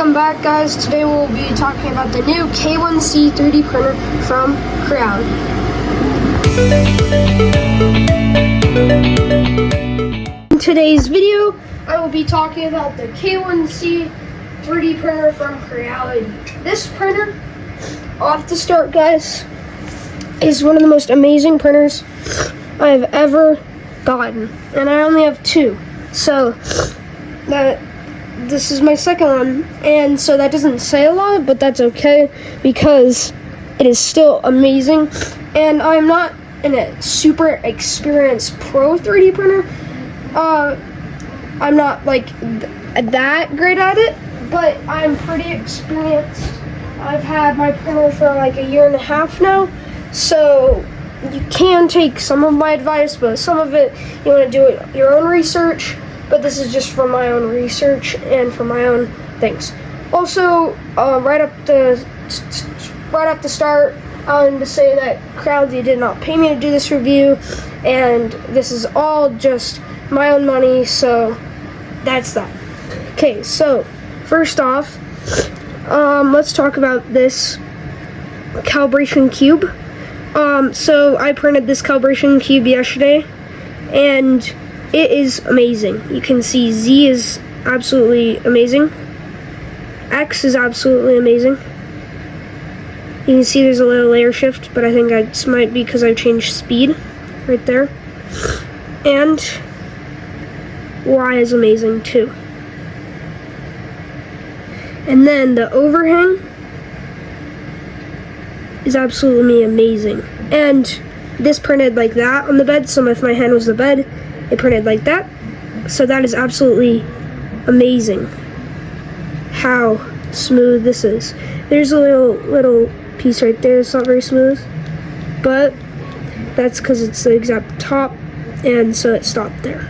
Welcome back, guys. Today we'll be talking about the new K1C 3D printer from Creality. In today's video, I will be talking about the K1C 3D printer from Creality. This printer, off the start, guys, is one of the most amazing printers I've ever gotten, and I only have two. So this is my second one, and so that doesn't say a lot, but that's okay because it is still amazing. And I'm not a super experienced pro 3D printer. I'm not like that great at it, but I'm pretty experienced. I've had my printer for like a year and a half now, so you can take some of my advice, but some of it you want to do your own research. But this is just for my own research and for my own things. Also, right up the start, I wanted to say that Creality did not pay me to do this review, and this is all just my own money, so that's that. Okay, so first off, let's talk about this calibration cube. So I printed this calibration cube yesterday, and it is amazing. You can see Z is absolutely amazing. X is absolutely amazing. You can see there's a little layer shift, but I think it might be because I've changed speed right there. And Y is amazing too. And then the overhang is absolutely amazing. And this printed like that on the bed, so if my hand was the bed, it printed like that. So that is absolutely amazing how smooth this is. There's a little piece right there. It's not very smooth, but that's because it's the exact top, and so it stopped there.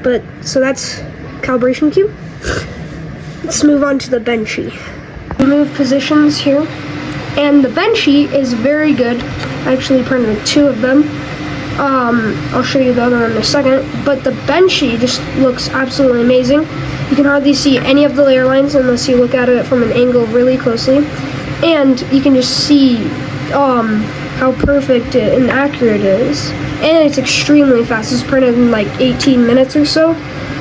But so that's calibration cube. Let's move on to the benchy. Move positions here, and the benchy is very good. I actually printed two of them. I'll show you the other one in a second, but the benchy just looks absolutely amazing. You can hardly see any of the layer lines unless you look at it from an angle really closely, and you can just see how perfect and accurate it is, and it's extremely fast. It's printed in like 18 minutes or so.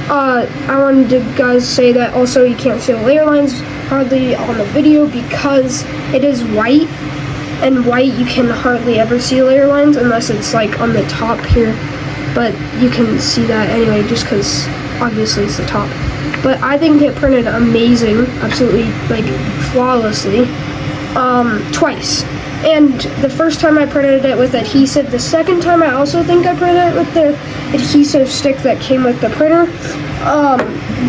I wanted to guys say that also you can't see the layer lines hardly on the video because it is white. And white, you can hardly ever see layer lines unless it's like on the top here, but you can see that anyway just because obviously it's the top. But I think it printed amazing, absolutely like flawlessly, twice. And the first time I printed it with adhesive. The second time I also think I printed it with the adhesive stick that came with the printer.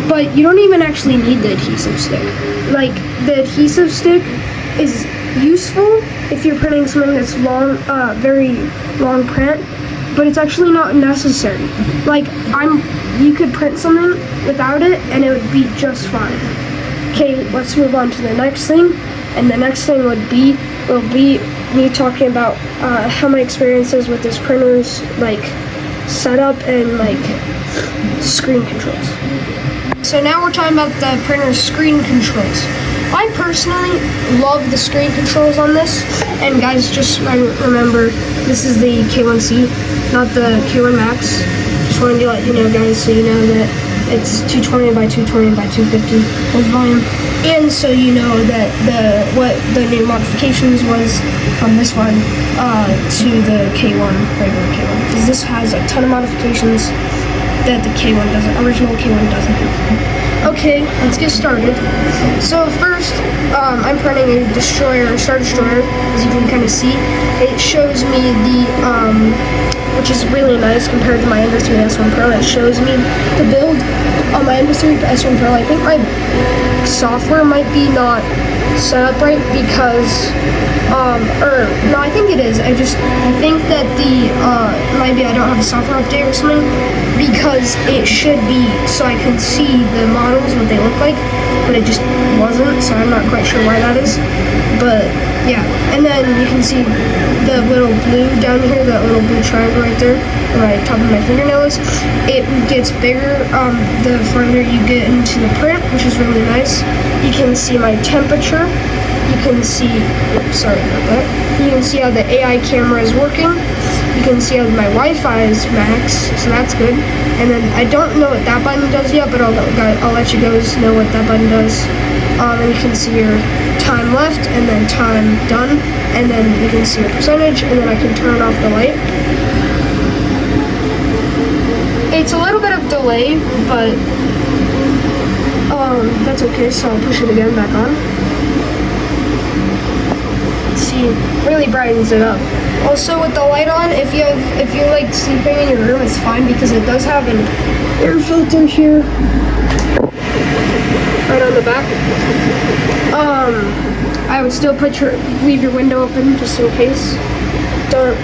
But you don't even actually need the adhesive stick. Like, the adhesive stick is useful if you're printing something that's long, very long print, but it's actually not necessary. Like, you could print something without it and it would be just fine. Okay, let's move on to the next thing, and the next thing will be me talking about how my experiences with this printer's like setup and like screen controls. So now we're talking about the printer's screen controls. I personally love the screen controls on this, and guys, just remember, this is the K1C, not the K1 Max. Just wanted to let you know, guys, so you know that it's 220 by 220 by 250 as volume, and so you know that what the new modifications was from this one to the K1, regular K1, because this has a ton of modifications that the K1 doesn't, original K1 doesn't have. Okay, let's get started. So first, I'm printing a destroyer, Star Destroyer, as you can kind of see. It shows me the, which is really nice compared to my Ender 3 S1 Pro. It shows me the build on my Ender 3 S1 Pro. I think my software might be not set up right because, or no, I think it is. I think that maybe I don't have a software update or something, because it should be so I could see the models, what they look like, but it just wasn't, so I'm not quite sure why that is. But yeah, and then you can see the little blue down here, that little blue triangle right there, where my top of my fingernails. It gets bigger the farther you get into the print, which is really nice. You can see my temperature. You can see, oops, sorry about that. You can see how the AI camera is working. You can see how my Wi-Fi is max, so that's good. And then I don't know what that button does yet, but I'll let you guys know what that button does. And you can see your time left, and then time done, and then you can see your percentage, and then I can turn off the light. It's a little bit of delay, but that's okay, so I'll push it again back on. See, really brightens it up. Also, with the light on, if you're like sleeping in your room, it's fine because it does have an air filter here, right on the back. I would still leave your window open just in case. Don't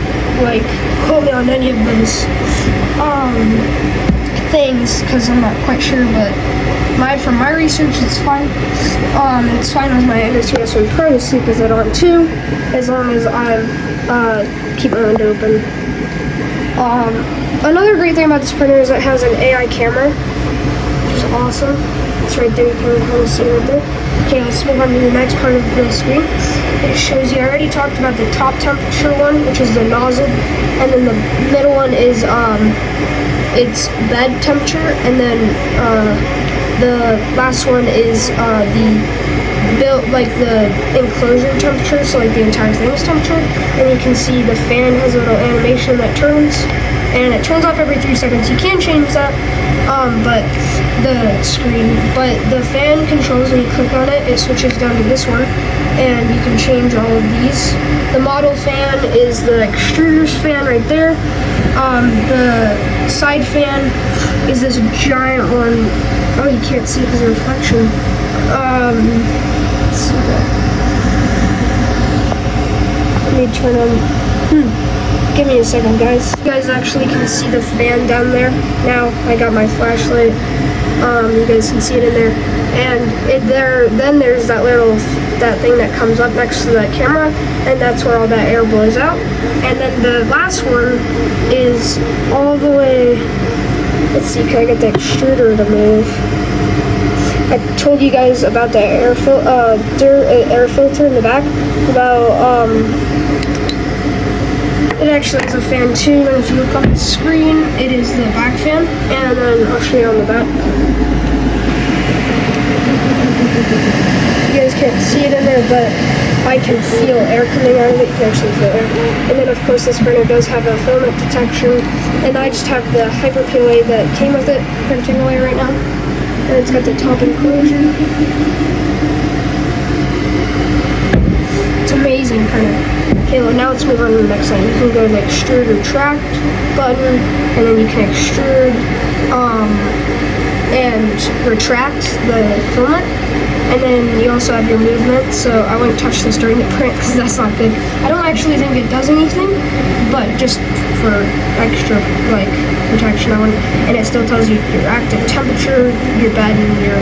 like quote me on any of those things because I'm not quite sure, but from my research, it's fine. It's fine with my NSTS Pro to sleep with it on too, as long as I keep my window open. Another great thing about this printer is it has an AI camera, which is awesome. It's right there, you can kind of see it right there. Okay, let's move on to the next part of the screen. It shows you, I already talked about the top temperature one, which is the nozzle, and then the middle one is it's bed temperature, and then the last one is the enclosure temperature, so like the entire thing is temperature. And you can see the fan has a little animation that turns, and it turns off every 3 seconds. You can change that, but the fan controls, when you click on it, it switches down to this one, and you can change all of these. The model fan is the extruders fan right there. The side fan is this giant one. Oh, you can't see it because of the reflection. Let's see that. Let me turn on. Give me a second, guys. You guys actually can see the fan down there. Now I got my flashlight. You guys can see it in there. And then there's that thing that comes up next to that camera, and that's where all that air blows out. And then the last one is all the way. Let's see, can I get the extruder to move? I told you guys about the air filter in the back. It actually is a fan too, and if you look on the screen, it is the back fan, and then I'll show you on the back. You guys can't see it in there, but I can feel air coming out of it. You can actually feel air. And then of course this printer does have a filament detection, and I just have the Hyper PLA that came with it printing away right now. And it's got the top enclosure. It's amazing printer. Okay, well now let's move on to the next line. You can go to the extrude retract button, and then you can extrude and retract the filament. And then you also have your movement, so I wouldn't touch this during the print because that's not good. I don't actually think it does anything, but just for extra protection, I wouldn't. And it still tells you your active temperature, your bed, and your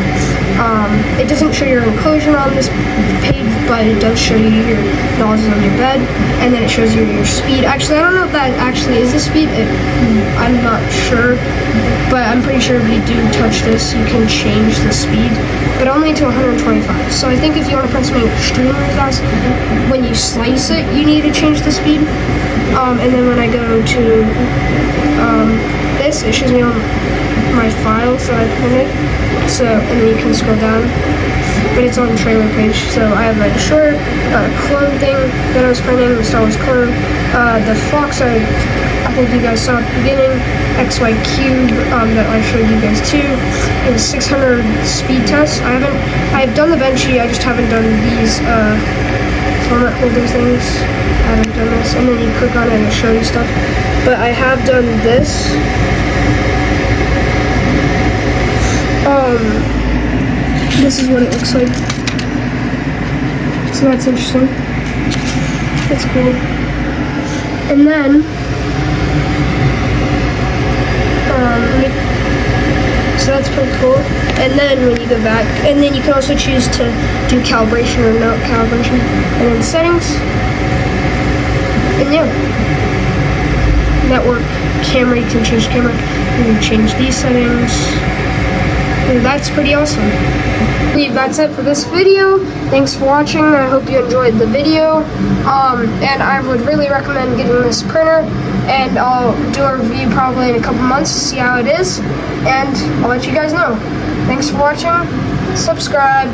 it doesn't show your enclosure on this page, but it does show you your nozzles on your bed, and then it shows you your speed. Actually, I don't know if that actually is the speed. I'm not sure, but I'm pretty sure if you do touch this, you can change the speed, but only to 125. So I think if you want to print something extremely fast, when you slice it, you need to change the speed. And then when I go to this, it shows me all my files that I printed. So, and then you can scroll down, but it's on the trailer page. So I have my shirt, clone thing that I was printing, the Star Wars clone, the Fox I think you guys saw at the beginning, XY cube that I showed you guys too. It was 600 speed tests. I've done the Benchy, I just haven't done these format holder things. I haven't done this, and then you click on it and it'll show you stuff. But I have done this. This is what it looks like. So that's interesting. It's cool. And then So that's pretty cool. And then when you go back, and then you can also choose to do calibration or not calibration. And then settings. And yeah. Network, camera, you can change camera. You can change these settings. And that's pretty awesome. I believe that's it for this video. Thanks for watching. I hope you enjoyed the video. And I would really recommend getting this printer. And I'll do a review probably in a couple months to see how it is. And I'll let you guys know. Thanks for watching. Subscribe.